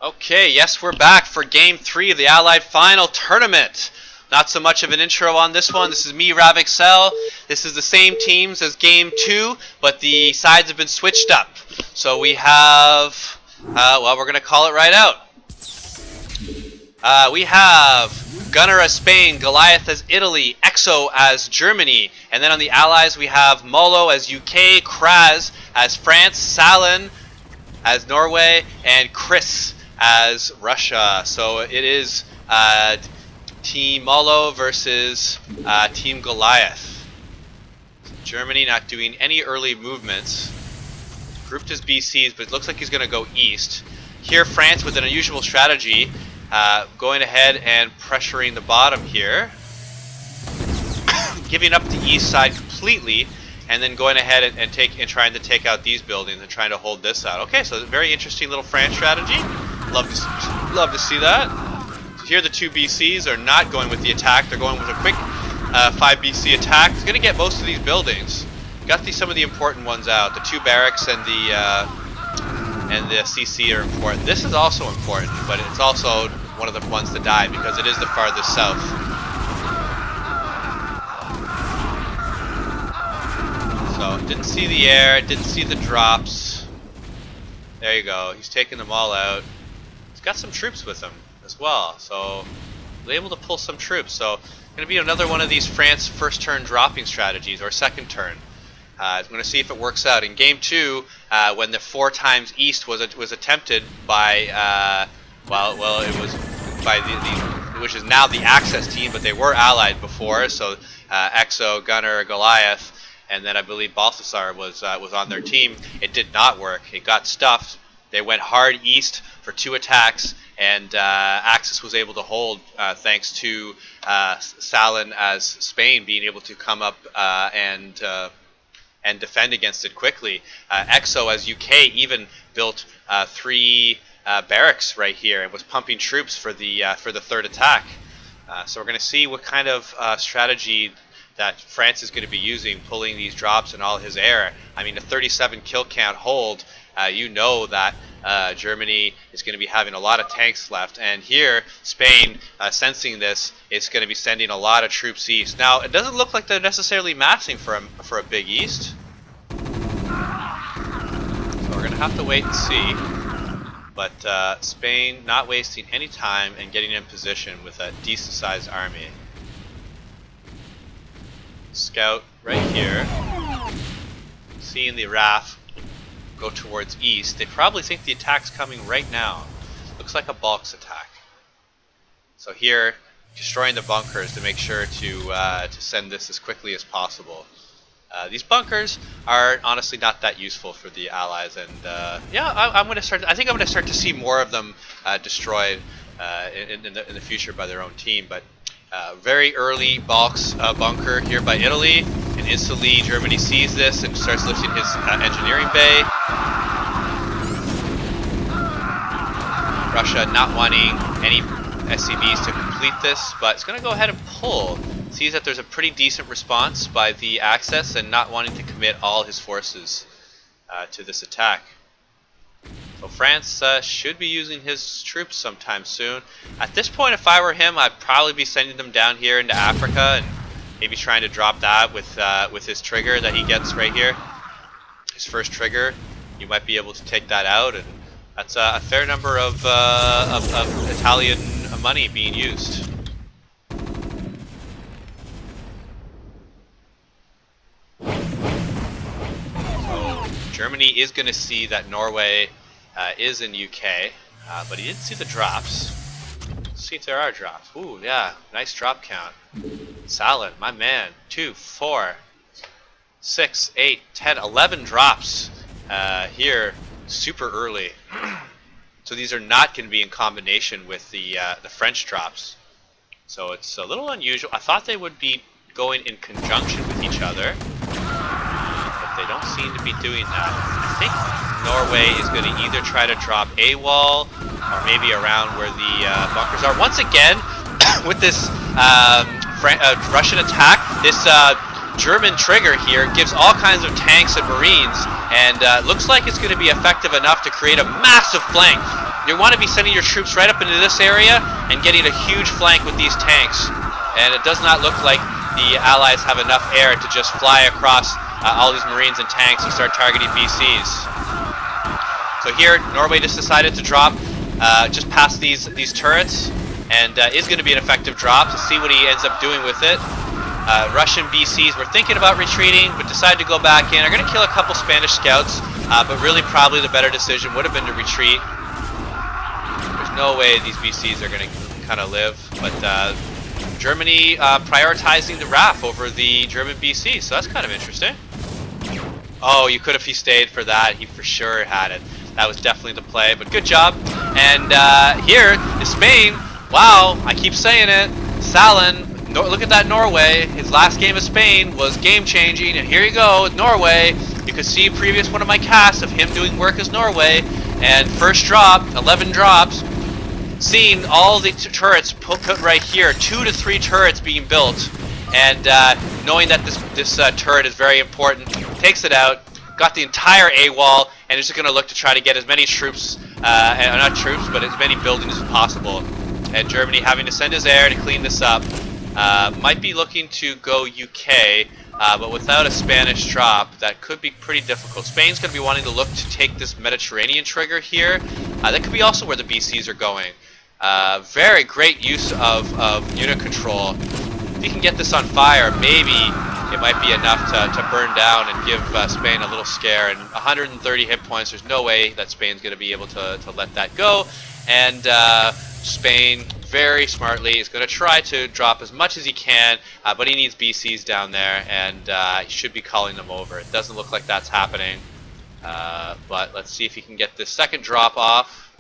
Okay, yes, we're back for Game 3 of the Allied Final Tournament. Not so much of an intro on this one. This is me, RavExel. This is the same teams as Game 2, but the sides have been switched up. So we have, well, we're going to call it right out. We have Gunnar as Spain, Goliath as Italy, Exel as Germany, and then on the Allies we have Molo as UK, Kraz as France, Sallin as Norway, and Kraz as Russia. So it is Team Molo versus Team Goliath. Germany not doing any early movements. Grouped as BCs, but it looks like he's going to go east. Here France with an unusual strategy, going ahead and pressuring the bottom here. Giving up the east side completely, and then going ahead and trying to take out these buildings and trying to hold this out. Okay, so a very interesting little France strategy. Love to see that. So here the two BCs are not going with the attack. They're going with a quick 5 BC attack. It's going to get most of these buildings. Got some of the important ones out. The 2 barracks and the CC are important. This is also important, but it's also one of the ones to die because it is the farthest south. So didn't see the air, didn't see the drops. There you go. He's taking them all out. He's got some troops with him as well, so he's able to pull some troops. So going to be another one of these France first turn dropping strategies or second turn. I'm going to see if it works out. In Game 2, when the 4 times east was attempted by, well, it was by which is now the Access team, but they were allied before. So Exo, Gunnar, Goliath, and then I believe Balthasar was on their team. It did not work. It got stuffed. They went hard east for 2 attacks, and Axis was able to hold thanks to Sallin as Spain being able to come up and defend against it quickly. Exo as UK even built 3 barracks right here and was pumping troops for the 3rd attack. So we're going to see what kind of strategy that France is going to be using, pulling these drops and all his air. I mean, a 37 kill count hold, you know that Germany is going to be having a lot of tanks left. And here, Spain, sensing this, is going to be sending a lot of troops east. Now, it doesn't look like they're necessarily massing for a big east. So we're going to have to wait and see. But Spain not wasting any time and getting in position with a decent sized army. Scout right here, seeing the RAF go towards east. They probably think the attack's coming right now. Looks like a bulks attack. So here, destroying the bunkers to make sure to send this as quickly as possible. These bunkers are honestly not that useful for the Allies, and yeah, I'm going to start. I think I'm going to start to see more of them destroyed in the future by their own team, but. Very early bulks bunker here by Italy, and instantly Germany sees this and starts lifting his engineering bay. Russia not wanting any SCVs to complete this, but it's going to go ahead and pull. Sees that there's a pretty decent response by the Axis and not wanting to commit all his forces to this attack. So France should be using his troops sometime soon. At this point, if I were him, I'd probably be sending them down here into Africa and maybe trying to drop that with his trigger that he gets right here. His first trigger, you might be able to take that out, and that's a fair number of Italian money being used. So Germany is going to see that Norway is in UK, but he didn't see the drops. Let's see if there are drops. Ooh, yeah, nice drop count. Sallin, my man. 2, 4, 6, 8, 10, 11 drops here, super early. So these are not going to be in combination with the French drops. So it's a little unusual. I thought they would be going in conjunction with each other, but they don't seem to be doing that. I think Norway is going to either try to drop a wall or maybe around where the bunkers are. Once again, with this Russian attack, this German trigger here gives all kinds of tanks and marines, and looks like it's going to be effective enough to create a massive flank you want to be sending your troops right up into this area and getting a huge flank with these tanks. And it does not look like the Allies have enough air to just fly across all these Marines and tanks and start targeting BCs. So here, Norway just decided to drop just past these turrets, and is going to be an effective drop. To see what he ends up doing with it. Russian BCs were thinking about retreating, but decided to go back in. Are going to kill a couple Spanish scouts, but really probably the better decision would have been to retreat. There's no way these BCs are going to kind of live, but Germany prioritizing the RAF over the German BC, so that's kind of interesting. Oh, you could have he stayed for that. He for sure had it. That was definitely the play, but good job. And here is Spain. Wow, I keep saying it. Sallin, look at that Norway. His last game of Spain was game-changing, and here you go with Norway. You could see previous one of my casts of him doing work as Norway, and first drop, 11 drops. Seeing all the turrets put right here, 2 to 3 turrets being built, and knowing that this turret is very important, takes it out, got the entire A wall, and is just going to look to try to get as many troops, not troops, but as many buildings as possible. And Germany having to send his air to clean this up. Might be looking to go UK, but without a Spanish drop, that could be pretty difficult. Spain's going to be wanting to look to take this Mediterranean trigger here. That could be also where the BCs are going. Very great use of unit control. If you can get this on fire, maybe it might be enough to burn down and give Spain a little scare. And 130 hit points, there's no way that Spain's going to be able to let that go. And Spain, very smartly, is going to try to drop as much as he can, but he needs BCs down there, and he should be calling them over. It doesn't look like that's happening, but let's see if he can get this second drop off.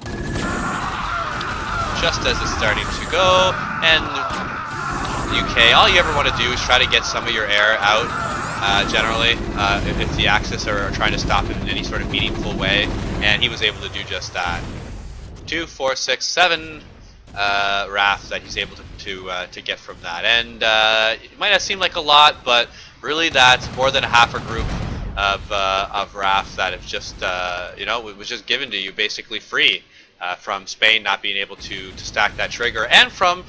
Just as it's starting to go, and UK, all you ever want to do is try to get some of your air out, generally, if the Axis are trying to stop him in any sort of meaningful way, and he was able to do just that. 2, 4, 6, 7 RAF that he's able to get from that, and it might not seem like a lot, but really that's more than half a group of RAF that have just it was just given to you basically free from Spain not being able to stack that trigger, and from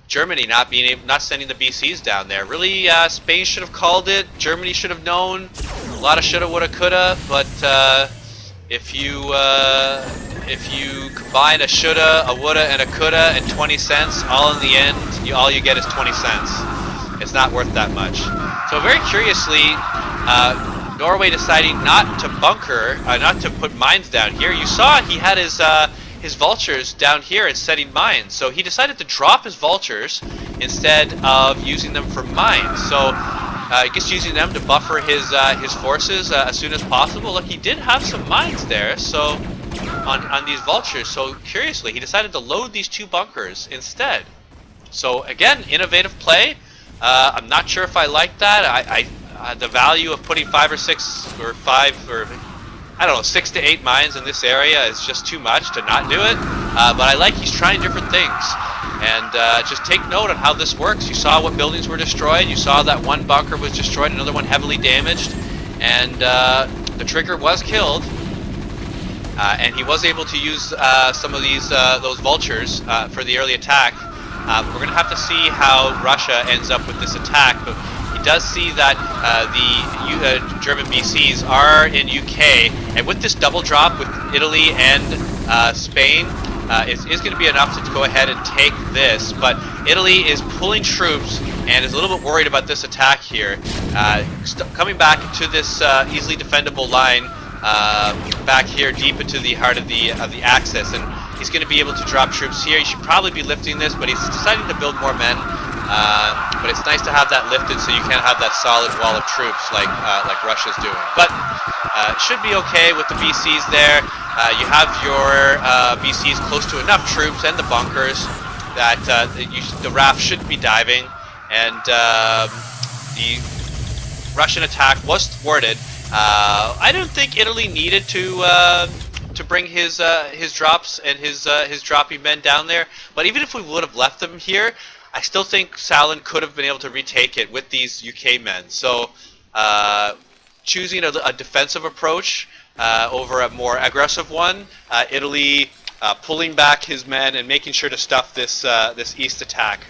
Germany not sending the BCs down there. Really, Spain should have called it. Germany should have known. A lot of shoulda, woulda, coulda, but if you combine a shoulda, a woulda, and a coulda and 20 cents, all in the end, all you get is 20 cents. It's not worth that much. So very curiously, Norway deciding not to bunker, not to put mines down here. You saw he had his vultures down here and setting mines. So he decided to drop his vultures instead of using them for mines. So I guess using them to buffer his forces as soon as possible. Look, he did have some mines there, so on these vultures. So curiously, he decided to load these 2 bunkers instead. So again, innovative play. I'm not sure if I like that. The value of putting 5 or 6 or 5 or I don't know 6 to 8 mines in this area is just too much to not do it. But I like he's trying different things. And just take note on how this works. You saw what buildings were destroyed. You saw that one bunker was destroyed, another one heavily damaged, and the trigger was killed. And he was able to use some of those vultures for the early attack. We're going to have to see how Russia ends up with this attack, but he does see that the German BCs are in UK, and with this double drop with Italy and Spain, is going to be enough to go ahead and take this. But Italy is pulling troops and is a little bit worried about this attack here, coming back to this easily defendable line back here deep into the heart of the Axis, and he's going to be able to drop troops here. He should probably be lifting this, but he's deciding to build more men. But it's nice to have that lifted so you can't have that solid wall of troops like Russia's doing. But it should be okay with the BCs there. You have your BCs close to enough troops and the bunkers that the RAF shouldn't be diving, and the Russian attack was thwarted. I don't think Italy needed to bring his drops and his dropping men down there, but even if we would have left them here, I still think Sallin could have been able to retake it with these UK men. So choosing a defensive approach over a more aggressive one, Italy pulling back his men and making sure to stuff this this east attack.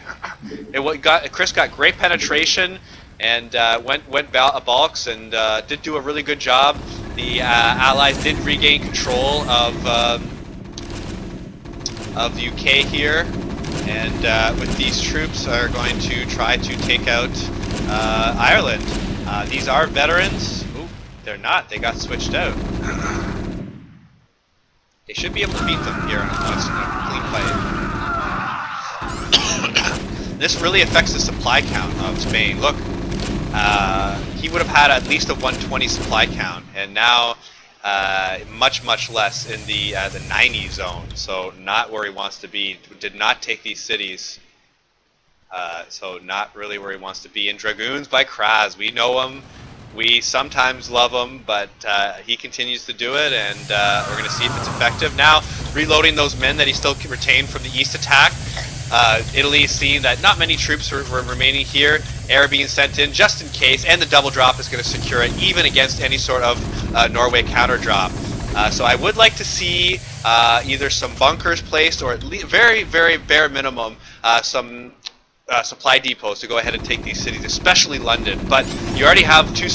Chris got great penetration and went balks and did do a really good job. The Allies did regain control of the UK here, and with these troops are going to try to take out Ireland. These are veterans. Ooh, they're not. They got switched out. They should be able to beat them here in a clean fight. This really affects the supply count of Spain. Look, he would have had at least a 120 supply count, and now much less in the 90 zone. So not where he wants to be. Did not take these cities. So not really where he wants to be. And Dragoons by Kraz, we know him. We sometimes love him, but he continues to do it, and we're going to see if it's effective. Now, reloading those men that he still retained from the east attack. Italy is seeing that not many troops were remaining here. Air being sent in just in case, and the double drop is going to secure it, even against any sort of Norway counter drop. So I would like to see either some bunkers placed, or at least very bare minimum some supply depots to go ahead and take these cities, especially London. But you already have two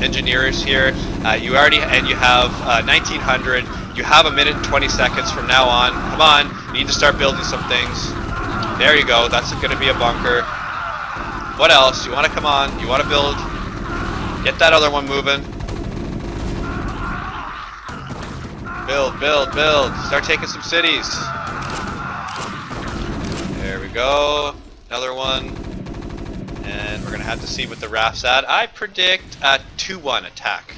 engineers here. You have 1900. You have a minute and 20 seconds from now on. Come on, you need to start building some things. There you go. That's going to be a bunker. What else? You want to come on? You want to build? Get that other one moving. Build. Start taking some cities. There we go. Another one. And we're going to have to see what the RAF's at. I predict a 2-1 attack.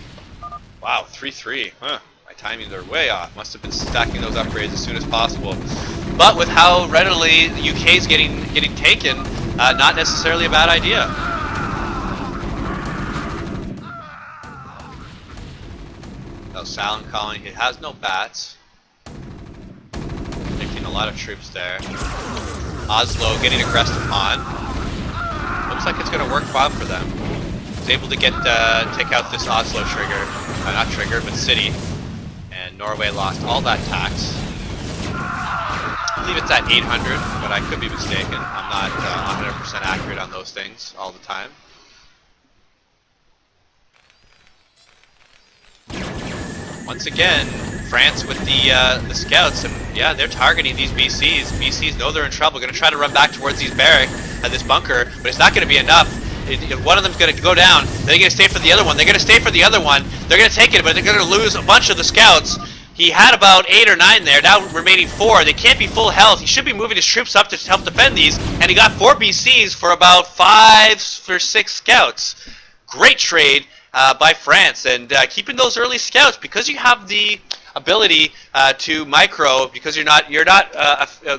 Wow, 3-3. Huh. My timings are way off. Must have been stacking those upgrades as soon as possible. But with how readily the UK is getting taken, not necessarily a bad idea. Oh, Sallin calling. He has no bats. Taking a lot of troops there. Oslo getting aggressed upon. Looks like it's going to work well for them. He's able to take out this Oslo trigger. Not trigger, but city. And Norway lost all that tax. I believe it's at 800, but I could be mistaken. I'm not 100% accurate on those things all the time. Once again, France with the scouts, and yeah, they're targeting these BCs. BCs know they're in trouble. Going to try to run back towards these barracks at this bunker, but it's not going to be enough. If one of them's going to go down, they're going to stay for the other one. They're going to stay for the other one. They're going to take it, but they're going to lose a bunch of the scouts. He had about 8 or 9 there, now remaining 4. They can't be full health. He should be moving his troops up to help defend these, and he got 4 BCs for about 5 or 6 scouts. Great trade by France, and keeping those early scouts, because you have the ability to micro, because you're not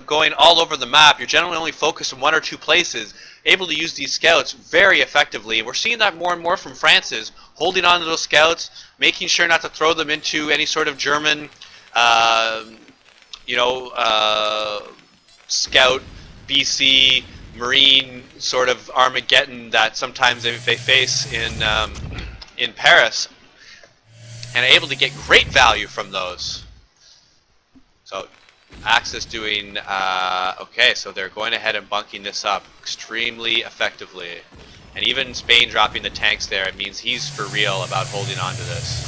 going all over the map. You're generally only focused in 1 or 2 places. Able to use these scouts very effectively. We're seeing that more and more from France's, holding on to those scouts, making sure not to throw them into any sort of German, scout, BC, Marine sort of Armageddon that sometimes they face in Paris, and are able to get great value from those. So Axis doing okay, so they're going ahead and bunking this up extremely effectively, and even Spain dropping the tanks there, it means he's for real about holding on to this.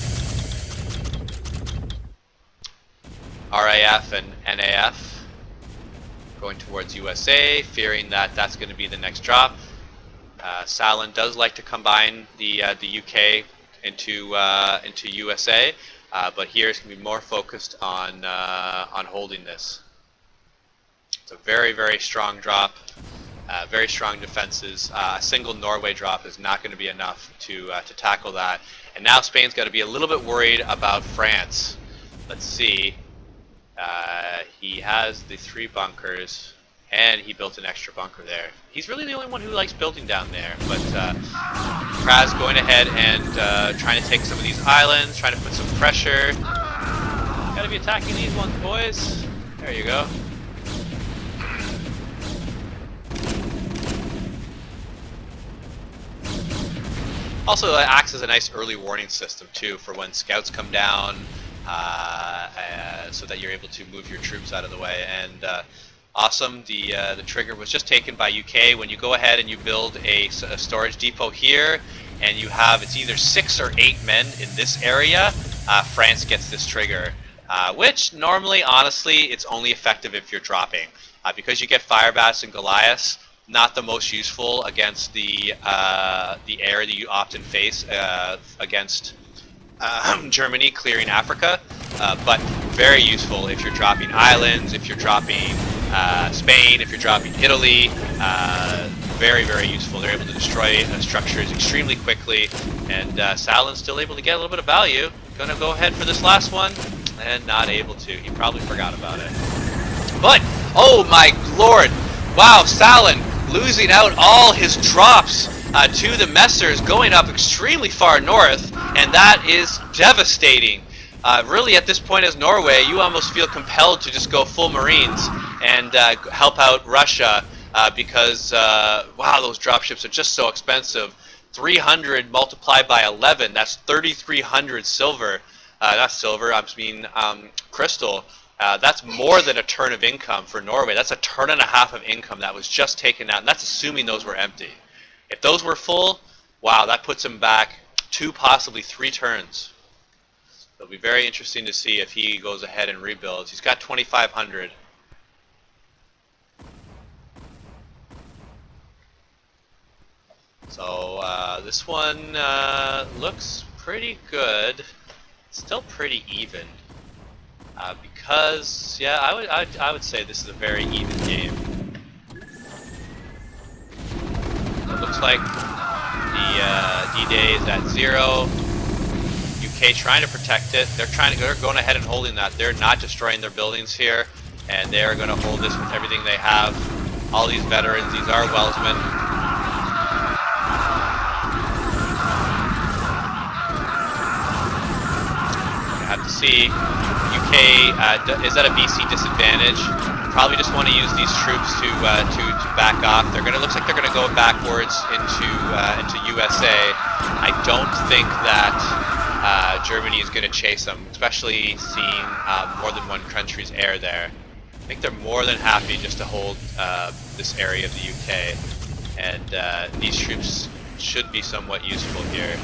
RAF and NAF going towards USA, fearing that that's going to be the next drop. Sallin does like to combine the UK into USA, but here it's going to be more focused on holding this. It's a very strong drop, very strong defenses. A single Norway drop is not going to be enough to tackle that. And now Spain's got to be a little bit worried about France. Let's see. He has the 3 bunkers, and he built an extra bunker there. He's really the only one who likes building down there, but Kraz going ahead and trying to take some of these islands, trying to put some pressure. Gotta be attacking these ones, boys. There you go. Also, it acts as a nice early warning system too for when scouts come down. so that you're able to move your troops out of the way. And awesome, the trigger was just taken by UK. When you go ahead and you build a storage depot here, and you have, it's either 6 or 8 men in this area, France gets this trigger. Which normally, honestly, it's only effective if you're dropping. Because you get Fire Bats and Goliaths, not the most useful against the air that you often face against Germany clearing Africa, but very useful if you're dropping islands, if you're dropping Spain, if you're dropping Italy. Very, very useful. They're able to destroy structures extremely quickly, and Sallin's still able to get a little bit of value. Gonna go ahead for this last one, and not able to. He probably forgot about it. But, oh my lord! Wow, Sallin losing out all his drops to the Messers, going up extremely far north, and that is devastating. Really, at this point as Norway, you almost feel compelled to just go full Marines and help out Russia because, wow, those dropships are just so expensive. 300 multiplied by 11, that's 3,300 silver. Not silver, I mean crystal. That's more than a turn of income for Norway. That's a turn and a half of income that was just taken out, and that's assuming those were empty. If those were full, wow, that puts him back 2, possibly 3 turns. It'll be very interesting to see if he goes ahead and rebuilds. He's got 2,500. So this one looks pretty good. Still pretty even. Because, yeah, I would say this is a very even game. It looks like the D-Day is at 0. UK trying to protect it. They're going ahead and holding that. They're not destroying their buildings here, and they're going to hold this with everything they have. All these veterans, these are Welsmen. You have to see. UK is at a BC disadvantage. Probably just want to use these troops to back off. Looks like they're gonna go backwards into USA. I don't think that Germany is gonna chase them, especially seeing more than one country's air there. I think they're more than happy just to hold this area of the UK, and these troops should be somewhat useful here.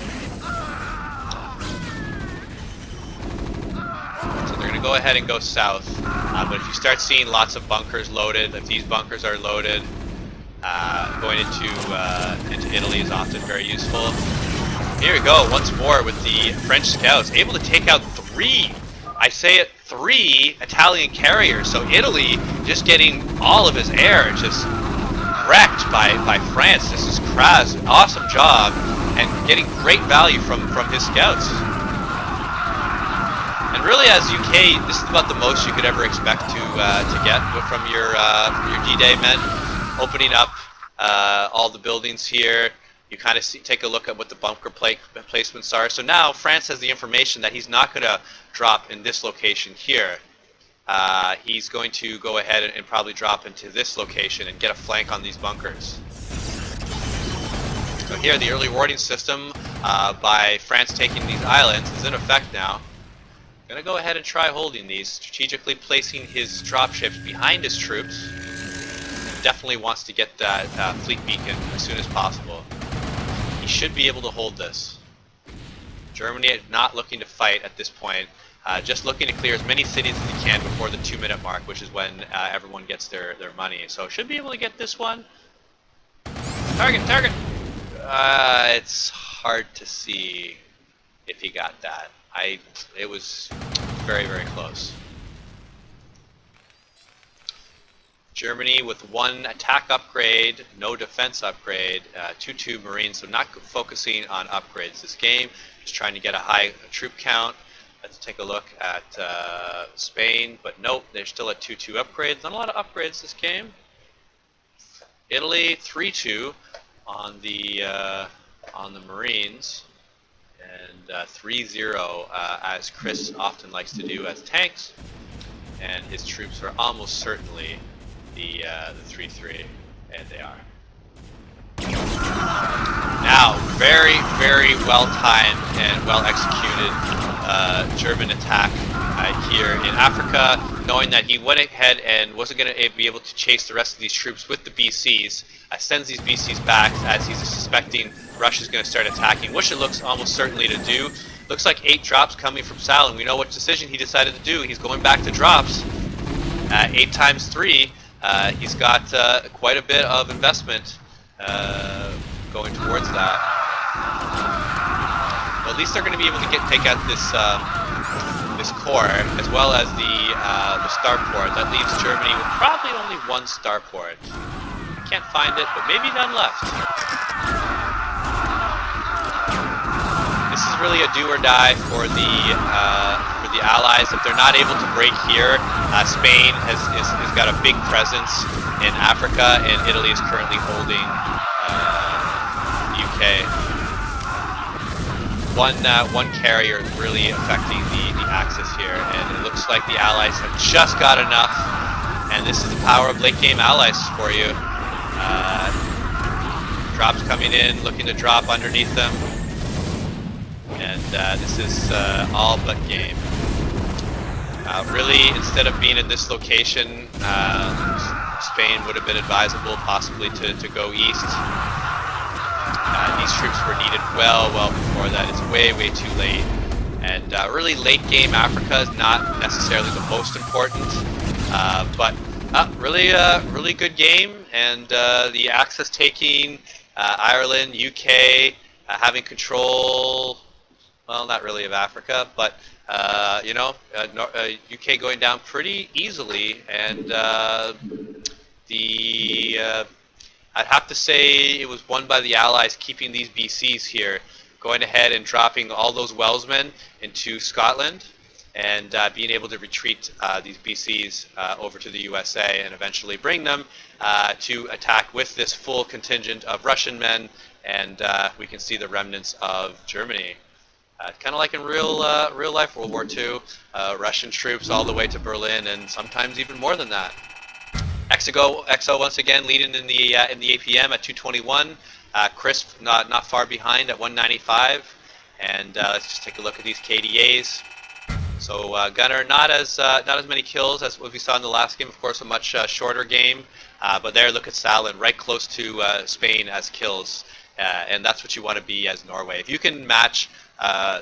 They're going to go ahead and go south, but if you start seeing lots of bunkers loaded, if these bunkers are loaded, going into Italy is often very useful. Here we go, once more with the French scouts, able to take out 3, I say it, 3 Italian carriers. So Italy just getting all of his air just wrecked by France. This is Kraz, awesome job, and getting great value from his scouts. And really, as UK, this is about the most you could ever expect to get from your D-Day men. Opening up all the buildings here, you kind of take a look at what the bunker placements are. So now France has the information that he's not going to drop in this location here. He's going to go ahead and probably drop into this location and get a flank on these bunkers. So here, the early warning system by France taking these islands is in effect now. Gonna go ahead and try holding these, strategically placing his dropships behind his troops. Definitely wants to get that fleet beacon as soon as possible. He should be able to hold this. Germany not looking to fight at this point, just looking to clear as many cities as he can before the 2-minute mark, which is when everyone gets their money. So should be able to get this one. Target! It's hard to see if he got that. It was very, very close. Germany with 1 attack upgrade, no defense upgrade, 2 Marines, so not focusing on upgrades this game, just trying to get a high troop count. Let's take a look at Spain, but nope, they're still at 2 upgrades. Not a lot of upgrades this game. Italy 3-2 on the Marines. And 3-0, as Chris often likes to do as tanks, and his troops are almost certainly the 3-3, and they are. now, very, very well-timed and well-executed German attack here in Africa, knowing that he went ahead and wasn't going to be able to chase the rest of these troops with the BCs, sends these BCs back as he's suspecting Russia's going to start attacking, which it looks almost certainly to do. Looks like 8 drops coming from Sallin. We know what decision he decided to do. He's going back to drops. 8 times 3. He's got quite a bit of investment going towards that. Well, at least they're going to be able to take out this this core as well as the starport. That leaves Germany with probably only 1 starport. I can't find it, but maybe none left. This is really a do or die for the Allies. If they're not able to break here, Spain has got a big presence in Africa, and Italy is currently holding the UK. One carrier really affecting the axis here, and it looks like the Allies have just got enough. And this is the power of late game Allies for you. Drops coming in, looking to drop underneath them. And this is all but game. Really, instead of being in this location, Spain would have been advisable possibly to go east. These troops were needed well before that. It's way too late. And really late game Africa is not necessarily the most important, but really good game. And the Axis taking Ireland, UK, having control. Well, not really of Africa, but you know, UK going down pretty easily, and I'd have to say it was won by the Allies keeping these BCs here, going ahead and dropping all those Welsmen into Scotland, and being able to retreat these BCs over to the USA and eventually bring them to attack with this full contingent of Russian men, and we can see the remnants of Germany. Kind of like in real life World War II, Russian troops all the way to Berlin, and sometimes even more than that. Exel once again leading in the APM at 221. Crisp not far behind at 195. And let's just take a look at these KDAs. So Gunner not as many kills as what we saw in the last game. Of course, a much shorter game. But there, look at Sallin, right close to Spain as kills, and that's what you want to be as Norway. If you can match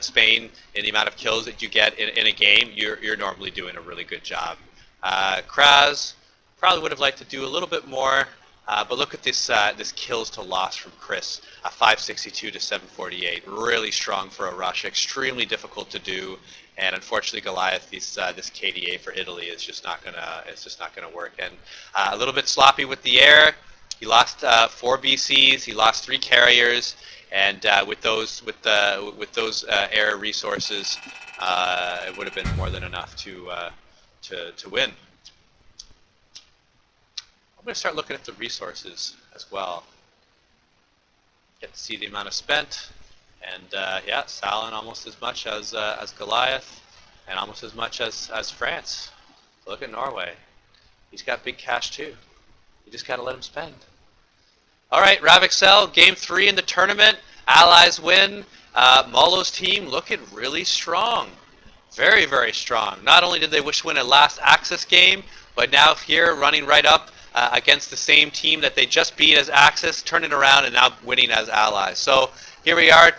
Spain in the amount of kills that you get in a game, you're normally doing a really good job. Kraz probably would have liked to do a little bit more, but look at this this kills to loss from Chris, 562 to 748, really strong for a rush, extremely difficult to do, and unfortunately Goliath, this KDA for Italy is just not gonna work, and a little bit sloppy with the air. He lost 4 BCs, he lost 3 carriers. And with those air resources, it would have been more than enough to win. I'm going to start looking at the resources as well. Get to see the amount of spent, and yeah, Sallin almost as much as Goliath, and almost as much as France. Look at Norway; he's got big cash too. You just got to let him spend. All right, RavExel, game 3 in the tournament. Allies win. Molo's team looking really strong. Very, very strong. Not only did they win a last Axis game, but now here running right up against the same team that they just beat as Axis, turning around and now winning as Allies. So here we are,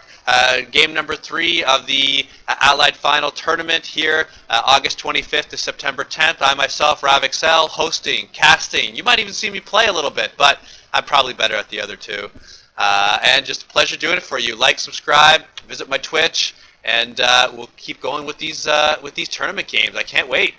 game number 3 of the Allied Final Tournament here, August 25th to September 10th. I myself, RavExel, hosting, casting. You might even see me play a little bit, but I'm probably better at the other 2. And just a pleasure doing it for you. Like, subscribe, visit my Twitch, and we'll keep going with these tournament games. I can't wait.